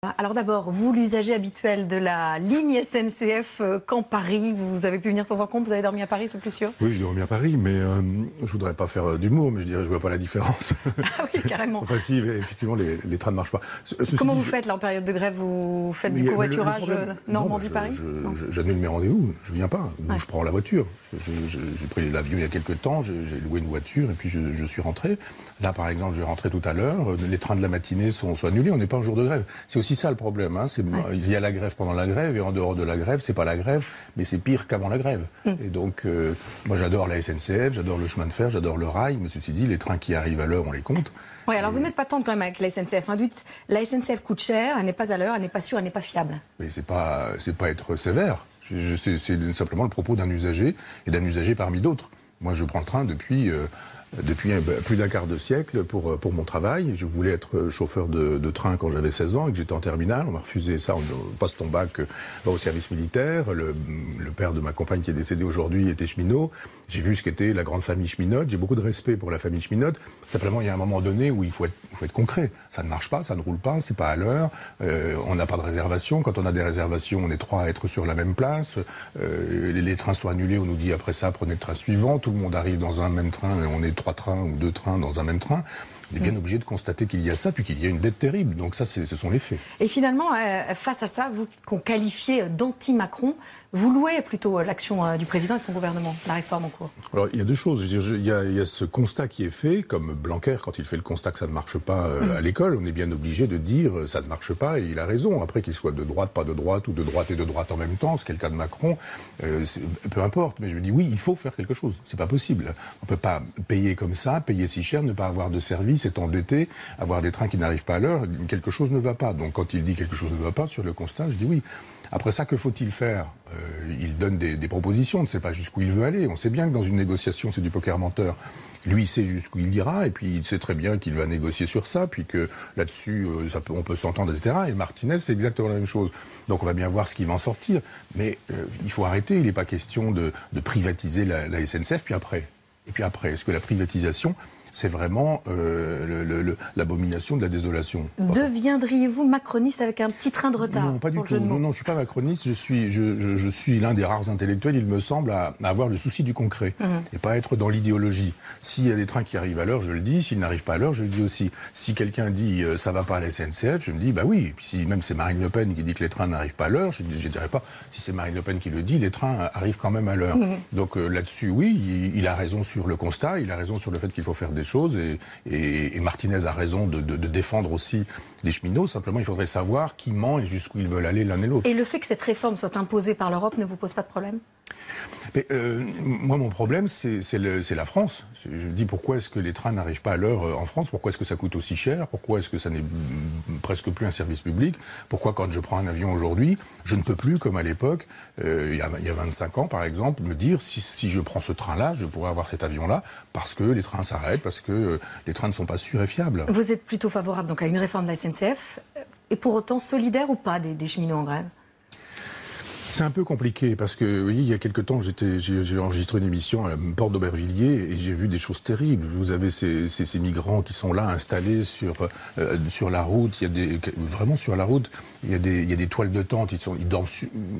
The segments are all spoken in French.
Alors d'abord, vous, l'usager habituel de la ligne SNCF Caen-Paris, vous avez pu venir sans encombre, vous avez dormi à Paris, c'est plus sûr? Oui, j'ai dormi à Paris, mais je voudrais pas faire d'humour, mais je dirais je vois pas la différence. Ah oui, carrément. Enfin si, effectivement, les trains ne marchent pas. Comment vous faites là en période de grève? Vous faites du covoiturage Normandie-Paris? J'annule mes rendez-vous, je viens pas, Ouais. je prends la voiture. J'ai pris l'avion il y a quelques temps, j'ai loué une voiture et puis je suis rentré. Là, par exemple, je vais rentrer tout à l'heure, les trains de la matinée sont annulés, on n'est pas en jour de grève. C'est aussi ça le problème, hein. Il y a la grève pendant la grève et en dehors de la grève, c'est pas la grève, mais c'est pire qu'avant la grève. Et donc, moi j'adore la SNCF, j'adore le chemin de fer, j'adore le rail, mais ceci dit, les trains qui arrivent à l'heure, on les compte. Oui, alors vous n'êtes pas tendre quand même avec la SNCF. Hein. La SNCF coûte cher, elle n'est pas à l'heure, elle n'est pas sûre, elle n'est pas fiable. Mais c'est pas être sévère. C'est simplement le propos d'un usager et d'un usager parmi d'autres. Moi, je prends le train depuis plus d'un quart de siècle pour mon travail. Je voulais être chauffeur de train quand j'avais 16 ans et que j'étais en terminale. On m'a refusé ça. On me dit, passe ton bac, va au service militaire. Le père de ma compagne qui est décédé aujourd'hui était cheminot. J'ai vu ce qu'était la grande famille cheminote. J'ai beaucoup de respect pour la famille cheminote. Simplement, il y a un moment donné où il faut être concret. Ça ne marche pas, ça ne roule pas, c'est pas à l'heure. On n'a pas de réservation. Quand on a des réservations, on est 3 à être sur la même place. Les trains sont annulés. On nous dit après ça, prenez le train suivant. Tout le monde arrive dans un même train et on est 3 trains ou 2 trains dans un même train, on est bien obligé de constater qu'il y a ça, puis qu'il y a une dette terrible. Donc ça, ce sont les faits. Et finalement, face à ça, vous qu'on qualifiez d'anti-Macron, vous louez plutôt l'action du président et de son gouvernement, la réforme en cours? Alors, il y a deux choses. Il y a ce constat qui est fait, comme Blanquer, quand il fait le constat que ça ne marche pas à l'école, on est bien obligé de dire ça ne marche pas, et il a raison. Après, qu'il soit de droite, pas de droite, ou de droite et de droite en même temps, ce qui est le cas de Macron, peu importe. Mais je me dis, oui, il faut faire quelque chose. C'est pas possible. On peut pas payer comme ça, payer si cher, ne pas avoir de service, être endetté, avoir des trains qui n'arrivent pas à l'heure. Quelque chose ne va pas. Donc, quand il dit quelque chose ne va pas sur le constat, je dis oui. Après ça, que faut-il faire? Il donne des propositions, on ne sait pas jusqu'où il veut aller. On sait bien que dans une négociation, c'est du poker menteur. Lui, il sait jusqu'où il ira, et puis il sait très bien qu'il va négocier sur ça, puis que là-dessus, on peut s'entendre, etc. Et Martinez, c'est exactement la même chose. Donc on va bien voir ce qui va en sortir. Mais il faut arrêter, il n'est pas question de privatiser la SNCF, puis après. Et puis après, est-ce que la privatisation, c'est vraiment l'abomination de la désolation? Deviendriez-vous macroniste avec un petit train de retard? Non, pas du tout. Non, je ne suis pas macroniste. Je suis l'un des rares intellectuels, il me semble, à avoir le souci du concret et pas être dans l'idéologie. S'il y a des trains qui arrivent à l'heure, je le dis. S'ils n'arrivent pas à l'heure, je le dis aussi. Si quelqu'un dit ça va pas à la SNCF, je me dis bah oui. Et puis si même c'est Marine Le Pen qui dit que les trains n'arrivent pas à l'heure, je ne dirais pas si c'est Marine Le Pen qui le dit, les trains arrivent quand même à l'heure. Donc là-dessus, oui, il a raison sur le constat, il a raison sur le fait qu'il faut faire des choses et Martinez a raison de défendre aussi les cheminots. Simplement, il faudrait savoir qui ment et jusqu'où ils veulent aller l'un et l'autre. Et le fait que cette réforme soit imposée par l'Europe ne vous pose pas de problème? Mais, moi, mon problème, c'est la France. Je me dis pourquoi est-ce que les trains n'arrivent pas à l'heure en France? Pourquoi est-ce que ça coûte aussi cher? Pourquoi est-ce que ça n'est presque plus un service public? Pourquoi, quand je prends un avion aujourd'hui, je ne peux plus, comme à l'époque, il y a 25 ans, par exemple, me dire si je prends ce train-là, je pourrais avoir cet avion-là, parce que les trains s'arrêtent, parce que les trains ne sont pas sûrs et fiables. Vous êtes plutôt favorable donc à une réforme de la SNCF, et pour autant solidaire ou pas des cheminots en grève? C'est un peu compliqué parce que, vous voyez, il y a quelque temps, j'ai enregistré une émission à la porte d'Aubervilliers et j'ai vu des choses terribles. Vous avez ces migrants qui sont là, installés sur la route. Vraiment sur la route, il y a des toiles de tente. Ils dorment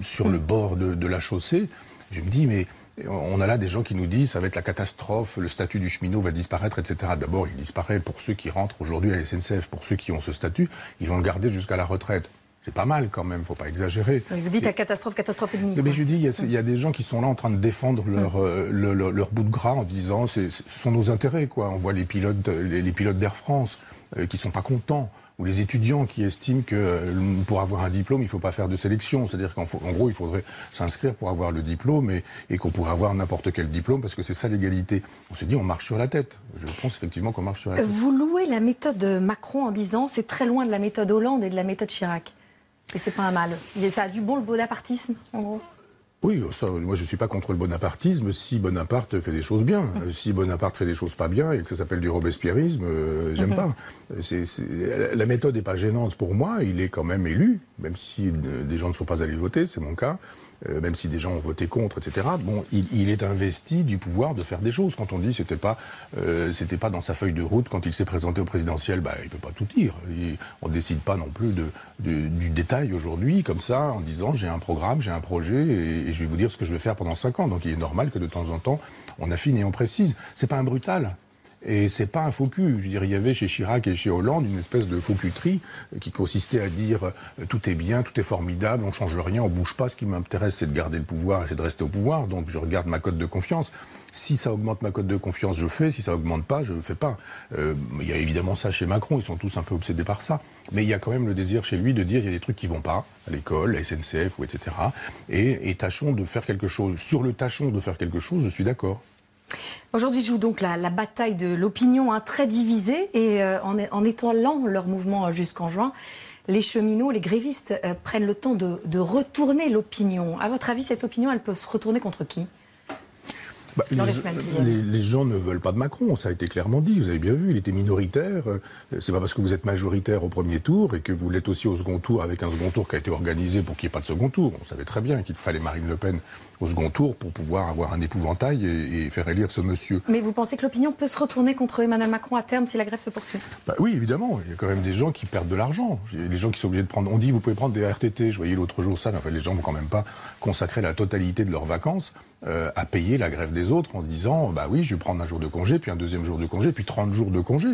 sur le bord de la chaussée. Je me dis, mais on a là des gens qui nous disent ça va être la catastrophe, le statut du cheminot va disparaître, etc. D'abord, il disparaît pour ceux qui rentrent aujourd'hui à la SNCF. Pour ceux qui ont ce statut, ils vont le garder jusqu'à la retraite. C'est pas mal quand même, faut pas exagérer. Vous dites la catastrophe et demie. Mais je dis, il y a des gens qui sont là en train de défendre leur bout de gras en disant ce sont nos intérêts, quoi. On voit les pilotes d'Air France qui sont pas contents, ou les étudiants qui estiment que pour avoir un diplôme, il faut pas faire de sélection. C'est-à-dire qu'en gros, il faudrait s'inscrire pour avoir le diplôme et qu'on pourrait avoir n'importe quel diplôme parce que c'est ça l'égalité. On se dit, on marche sur la tête. Je pense effectivement qu'on marche sur la tête. Vous louez la méthode Macron en disant c'est très loin de la méthode Hollande et de la méthode Chirac. Et c'est pas un mal. Ça a du bon le bonapartisme, en gros? Oui, ça, moi je suis pas contre le bonapartisme si Bonaparte fait des choses bien. Si Bonaparte fait des choses pas bien et que ça s'appelle du robespierrisme, j'aime pas. La méthode est pas gênante pour moi, il est quand même élu, même si des gens ne sont pas allés voter, c'est mon cas, même si des gens ont voté contre, etc. Bon, il est investi du pouvoir de faire des choses. Quand on dit c'était pas dans sa feuille de route quand il s'est présenté au présidentiel, il peut pas tout dire. On décide pas non plus du détail aujourd'hui, comme ça, en disant j'ai un programme, j'ai un projet et je vais vous dire ce que je vais faire pendant 5 ans. Donc il est normal que de temps en temps, on affine et on précise. C'est pas un brutal. Et c'est pas un faux cul. Je veux dire, il y avait chez Chirac et chez Hollande une espèce de faux cuterie qui consistait à dire tout est bien, tout est formidable, on change rien, on bouge pas. Ce qui m'intéresse, c'est de garder le pouvoir et c'est de rester au pouvoir. Donc je regarde ma cote de confiance. Si ça augmente ma cote de confiance, je fais. Si ça augmente pas, je fais pas. Il y a évidemment ça chez Macron. Ils sont tous un peu obsédés par ça. Mais il y a quand même le désir chez lui de dire il y a des trucs qui vont pas à l'école, la SNCF ou etc. Et tâchons de faire quelque chose. Sur le tâchons de faire quelque chose, je suis d'accord. Aujourd'hui joue donc la bataille de l'opinion très divisée et en étalant leur mouvement jusqu'en juin, les cheminots, les grévistes prennent le temps de retourner l'opinion. À votre avis, cette opinion, elle peut se retourner contre qui ? Les gens ne veulent pas de Macron, ça a été clairement dit, vous avez bien vu, il était minoritaire. C'est pas parce que vous êtes majoritaire au premier tour et que vous l'êtes aussi au second tour avec un second tour qui a été organisé pour qu'il n'y ait pas de second tour. On savait très bien qu'il fallait Marine Le Pen au second tour pour pouvoir avoir un épouvantail et faire élire ce monsieur. Mais vous pensez que l'opinion peut se retourner contre Emmanuel Macron à terme si la grève se poursuit ? Oui, évidemment, il y a quand même des gens qui perdent de l'argent. Les gens qui sont obligés de prendre... On dit vous pouvez prendre des RTT, je voyais l'autre jour ça, mais les gens vont quand même pas consacrer la totalité de leurs vacances à payer la grève des autres en disant oui, je vais prendre un jour de congé, puis un deuxième jour de congé, puis 30 jours de congé.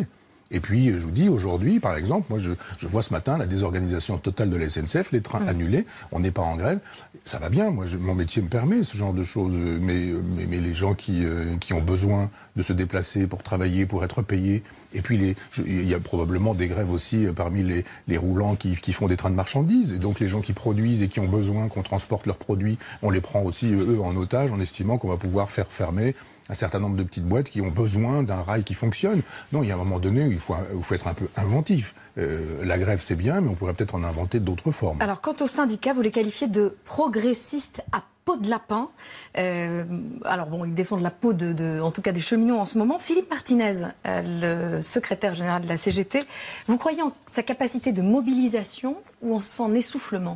Et puis, je vous dis, aujourd'hui, par exemple, moi, je vois ce matin la désorganisation totale de la SNCF, les trains annulés, on n'est pas en grève. Ça va bien, moi, mon métier me permet ce genre de choses. Mais les gens qui ont besoin de se déplacer pour travailler, pour être payés, et puis il y a probablement des grèves aussi parmi les roulants qui font des trains de marchandises. Et donc, les gens qui produisent et qui ont besoin qu'on transporte leurs produits, on les prend aussi, eux, en otage, en estimant qu'on va pouvoir faire fermer un certain nombre de petites boîtes qui ont besoin d'un rail qui fonctionne. Non, il y a un moment donné où il faut être un peu inventif. La grève, c'est bien, mais on pourrait peut-être en inventer d'autres formes. Alors, quant aux syndicats, vous les qualifiez de progressistes à peau de lapin. Ils défendent la peau en tout cas des cheminots en ce moment. Philippe Martinez, le secrétaire général de la CGT, vous croyez en sa capacité de mobilisation ou en son essoufflement ?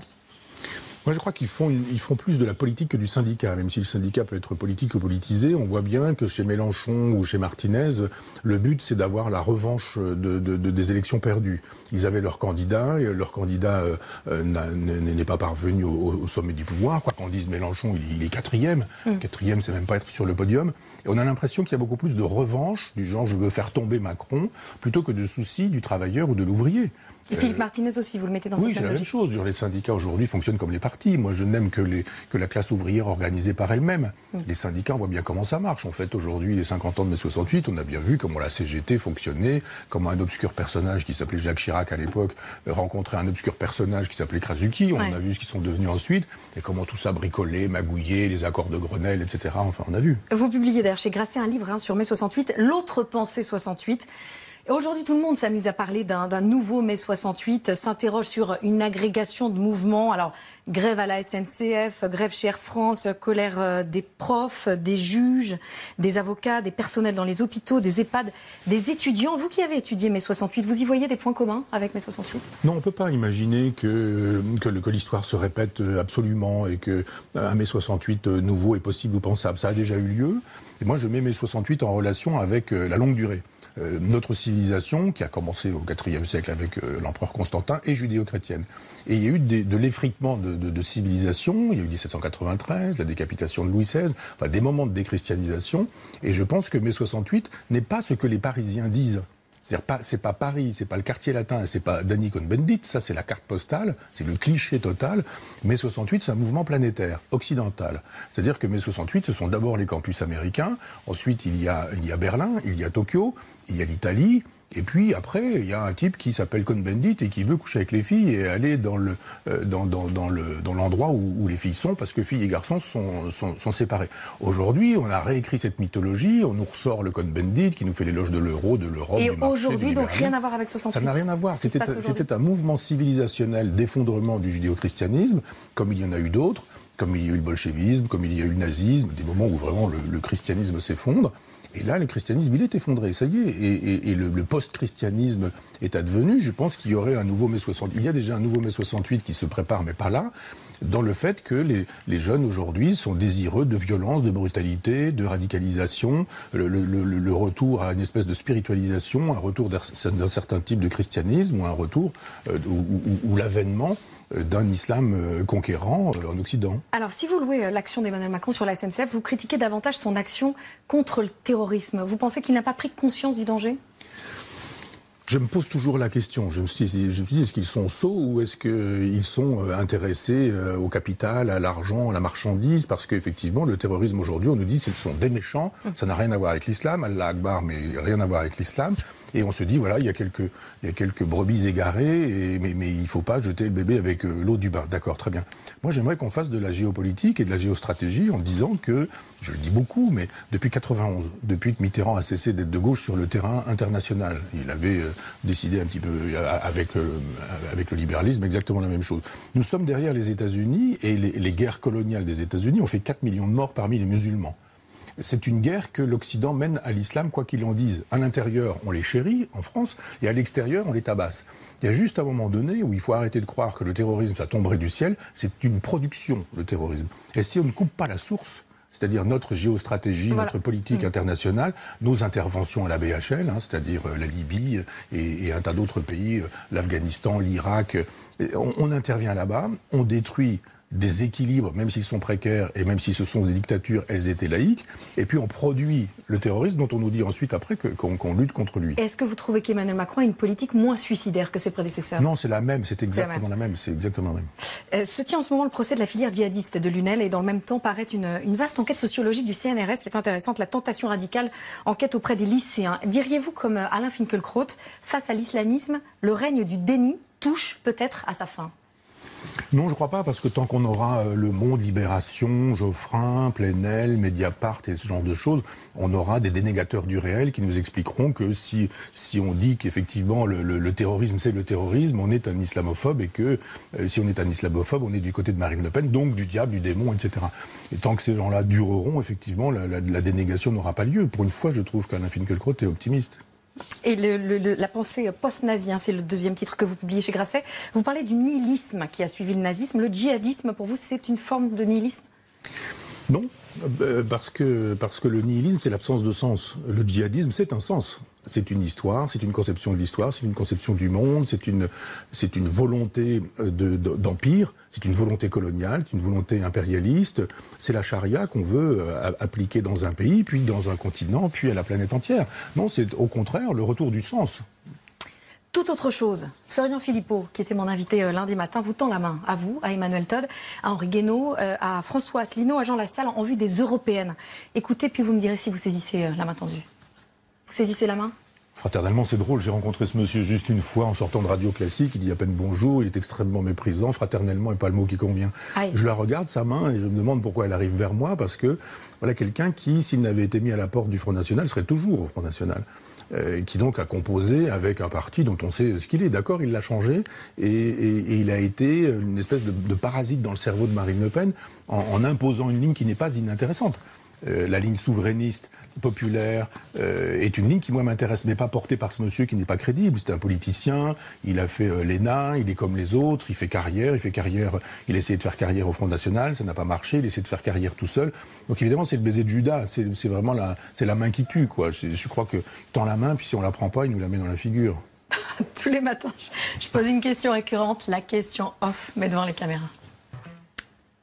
Moi, je crois qu'ils font plus de la politique que du syndicat. Même si le syndicat peut être politique ou politisé, on voit bien que chez Mélenchon ou chez Martinez, le but, c'est d'avoir la revanche des élections perdues. Ils avaient leur candidat, et leur candidat n'est pas parvenu au sommet du pouvoir. Quoi qu'on dise Mélenchon, il est quatrième. Quatrième, c'est même pas être sur le podium. Et on a l'impression qu'il y a beaucoup plus de revanche, du genre je veux faire tomber Macron, plutôt que de souci du travailleur ou de l'ouvrier. Et Philippe Martinez aussi, vous le mettez dans cette Oui, c'est la même chose. Les syndicats aujourd'hui fonctionnent comme les partis. Moi, je n'aime que la classe ouvrière organisée par elle-même. Les syndicats, on voit bien comment ça marche. En fait, aujourd'hui, les 50 ans de mai 68, on a bien vu comment la CGT fonctionnait, comment un obscur personnage qui s'appelait Jacques Chirac à l'époque rencontrait un obscur personnage qui s'appelait Krasuki. On a vu ce qu'ils sont devenus ensuite et comment tout ça bricolait, magouillait, les accords de Grenelle, etc. Enfin, on a vu. Vous publiez d'ailleurs chez Grasset un livre sur mai 68, L'autre pensée 68. Aujourd'hui, tout le monde s'amuse à parler d'un nouveau mai 68, s'interroge sur une agrégation de mouvements. Alors, grève à la SNCF, grève chez Air France, colère des profs, des juges, des avocats, des personnels dans les hôpitaux, des EHPAD, des étudiants. Vous qui avez étudié mai 68, vous y voyez des points communs avec mai 68 ? Non, on ne peut pas imaginer que l'histoire se répète absolument et qu'un mai 68 nouveau est possible ou pensable. Ça a déjà eu lieu. Et moi, je mets mai 68 en relation avec la longue durée. Notre civilisation, qui a commencé au IVe siècle avec l'empereur Constantin, est judéo-chrétienne. Et il y a eu de l'effritement de civilisation. Il y a eu 1793, la décapitation de Louis XVI, enfin des moments de déchristianisation. Et je pense que mai 68 n'est pas ce que les Parisiens disent. C'est-à-dire, c'est pas Paris, c'est pas le quartier latin, c'est pas Danny Cohn-Bendit, ça c'est la carte postale, c'est le cliché total. Mai 68, c'est un mouvement planétaire, occidental. C'est-à-dire que mai 68, ce sont d'abord les campus américains, ensuite il y a Berlin, il y a Tokyo, il y a l'Italie, et puis après, il y a un type qui s'appelle Cohn-Bendit et qui veut coucher avec les filles et aller dans l'endroit où les filles sont, parce que filles et garçons sont séparés. Aujourd'hui, on a réécrit cette mythologie, on nous ressort le Cohn-Bendit qui nous fait l'éloge de l'euro, de l'Europe, du marché. Et aujourd'hui, donc rien à voir avec 68. Ça n'a rien à voir. C'était un mouvement civilisationnel d'effondrement du judéo-christianisme, comme il y en a eu d'autres. comme il y a eu le bolchevisme, comme il y a eu le nazisme, des moments où vraiment le christianisme s'effondre. Et là, le christianisme, il est effondré, ça y est. Et le post-christianisme est advenu. Je pense qu'il y aurait un nouveau mai 68. Il y a déjà un nouveau mai 68 qui se prépare, mais pas là, dans le fait que les jeunes aujourd'hui sont désireux de violence, de brutalité, de radicalisation, le retour à une espèce de spiritualisation, un retour d'un certain type de christianisme, ou un retour ou l'avènement d'un islam conquérant en Occident. Alors, si vous louez l'action d'Emmanuel Macron sur la SNCF, vous critiquez davantage son action contre le terrorisme. Vous pensez qu'il n'a pas pris conscience du danger ? Je me pose toujours la question. Je me suis dit, est-ce qu'ils sont sots ou est-ce qu'ils sont intéressés au capital, à l'argent, à la marchandise? Parce qu'effectivement, le terrorisme aujourd'hui, on nous dit que ce sont des méchants, ça n'a rien à voir avec l'islam, Allah Akbar, mais rien à voir avec l'islam. Et on se dit, voilà, il y a quelques brebis égarées, mais il ne faut pas jeter le bébé avec l'eau du bain. D'accord, très bien. Moi, j'aimerais qu'on fasse de la géopolitique et de la géostratégie en disant que, je le dis beaucoup, mais depuis 91, depuis que Mitterrand a cessé d'être de gauche sur le terrain international, il avait décidé un petit peu avec le libéralisme exactement la même chose. Nous sommes derrière les États-Unis et les guerres coloniales des États-Unis ont fait 4 millions de morts parmi les musulmans. C'est une guerre que l'Occident mène à l'islam, quoi qu'il en dise. À l'intérieur, on les chérit, en France, et à l'extérieur, on les tabasse. Il y a juste un moment donné où il faut arrêter de croire que le terrorisme, ça tomberait du ciel. C'est une production, le terrorisme. Et si on ne coupe pas la source, c'est-à-dire notre géostratégie, notre politique internationale, nos interventions à la BHL, c'est-à-dire la Libye et un tas d'autres pays, l'Afghanistan, l'Irak, on intervient là-bas, on détruit des équilibres, même s'ils sont précaires et même si ce sont des dictatures, elles étaient laïques, et puis on produit le terrorisme dont on nous dit ensuite après qu'on lutte contre lui. Est-ce que vous trouvez qu'Emmanuel Macron a une politique moins suicidaire que ses prédécesseurs ? Non, c'est la même, c'est exactement la même. Se tient en ce moment le procès de la filière djihadiste de Lunel et dans le même temps paraît une vaste enquête sociologique du CNRS qui est intéressante, la tentation radicale, enquête auprès des lycéens. Diriez-vous comme Alain Finkielkraut, face à l'islamisme, le règne du déni touche peut-être à sa fin ? Non, je ne crois pas, parce que tant qu'on aura Le Monde, Libération, Geoffrin, Plenel, Mediapart et ce genre de choses, on aura des dénégateurs du réel qui nous expliqueront que si on dit qu'effectivement le terrorisme c'est le terrorisme, on est un islamophobe et que si on est un islamophobe, on est du côté de Marine Le Pen, donc du diable, du démon, etc. Et tant que ces gens-là dureront, effectivement, la dénégation n'aura pas lieu. Pour une fois, je trouve qu'Alain Finkielkraut est optimiste. Et la pensée post-nazie, c'est le deuxième titre que vous publiez chez Grasset. Vous parlez du nihilisme qui a suivi le nazisme. Le djihadisme, pour vous, c'est une forme de nihilisme ? Non, parce que le nihilisme, c'est l'absence de sens. Le djihadisme, c'est un sens. C'est une histoire, c'est une conception de l'histoire, c'est une conception du monde, c'est une volonté d'empire, c'est une volonté coloniale, c'est une volonté impérialiste. C'est la charia qu'on veut appliquer dans un pays, puis dans un continent, puis à la planète entière. Non, c'est au contraire le retour du sens. Tout autre chose. Florian Philippot, qui était mon invité lundi matin, vous tend la main à vous, à Emmanuel Todd, à Henri Guénaud, à François Asselineau, à Jean Lassalle, en vue des européennes. Écoutez, puis vous me direz si vous saisissez la main tendue. Vous saisissez la main ? Fraternellement, c'est drôle. J'ai rencontré ce monsieur juste une fois en sortant de Radio Classique. Il dit à peine bonjour. Il est extrêmement méprisant. Fraternellement n'est pas le mot qui convient. Aïe. Je la regarde, sa main, et je me demande pourquoi elle arrive vers moi. Parce que voilà quelqu'un qui, s'il n'avait été mis à la porte du Front National, serait toujours au Front National. Qui donc a composé avec un parti dont on sait ce qu'il est. D'accord, il l'a changé. Et il a été une espèce de parasite dans le cerveau de Marine Le Pen en imposant une ligne qui n'est pas inintéressante. La ligne souverainiste, populaire, est une ligne qui, moi, m'intéresse, mais pas portée par ce monsieur qui n'est pas crédible. C'est un politicien, il a fait l'ENA, il est comme les autres, il fait carrière, il a essayé de faire carrière au Front National, ça n'a pas marché, il essaie de faire carrière tout seul. Donc évidemment, c'est le baiser de Judas, c'est vraiment la main qui tue, quoi. Je crois que tend la main, puis si on la prend pas, il nous la met dans la figure. Tous les matins, je pose une question récurrente, la question off, mais devant les caméras.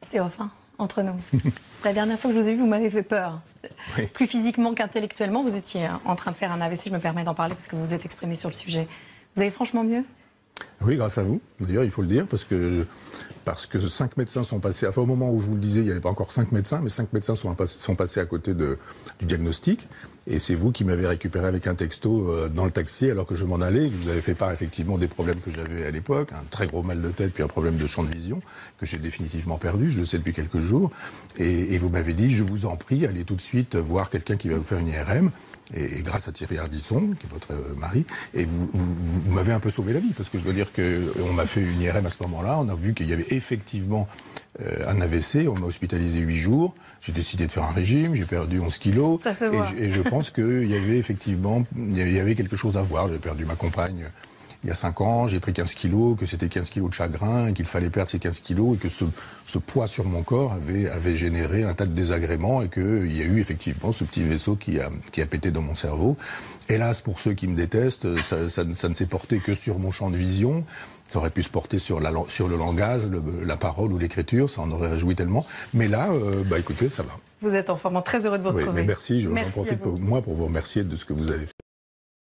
C'est off, hein, entre nous. La dernière fois que je vous ai vu, vous m'avez fait peur. Oui. Plus physiquement qu'intellectuellement, vous étiez en train de faire un AVC. Je me permets d'en parler parce que vous vous êtes exprimé sur le sujet. Vous allez franchement mieux ? Oui, grâce à vous. D'ailleurs, il faut le dire, parce que 5 médecins sont passés... Enfin, au moment où je vous le disais, il n'y avait pas encore 5 médecins, mais 5 médecins sont passés à côté du diagnostic. Et c'est vous qui m'avez récupéré avec un texto dans le taxi alors que je m'en allais, que je vous avais fait part effectivement des problèmes que j'avais à l'époque, un très gros mal de tête, puis un problème de champ de vision, que j'ai définitivement perdu, je le sais depuis quelques jours. Et vous m'avez dit, je vous en prie, allez tout de suite voir quelqu'un qui va vous faire une IRM. Et grâce à Thierry Ardisson, qui est votre mari, et vous m'avez un peu sauvé la vie, parce que je dois dire qu'on m'a fait une IRM à ce moment-là, on a vu qu'il y avait effectivement un AVC, on m'a hospitalisé 8 jours, j'ai décidé de faire un régime, j'ai perdu 11 kilos, Ça se voit. Et je pense qu'il y avait effectivement il y avait quelque chose à voir. J'avais perdu ma compagne il y a 5 ans, j'ai pris 15 kilos, que c'était 15 kilos de chagrin, et qu'il fallait perdre ces 15 kilos, et que ce poids sur mon corps avait généré un tas de désagréments, et qu'il y a eu effectivement ce petit vaisseau qui a pété dans mon cerveau. Hélas, pour ceux qui me détestent, ça ne s'est porté que sur mon champ de vision. Ça aurait pu se porter sur le langage, la parole ou l'écriture, ça en aurait réjoui tellement. Mais là, écoutez, ça va. Vous êtes en forme, très heureux de vous retrouver. Oui, mais merci, j'en Merci profite pour vous remercier de ce que vous avez fait.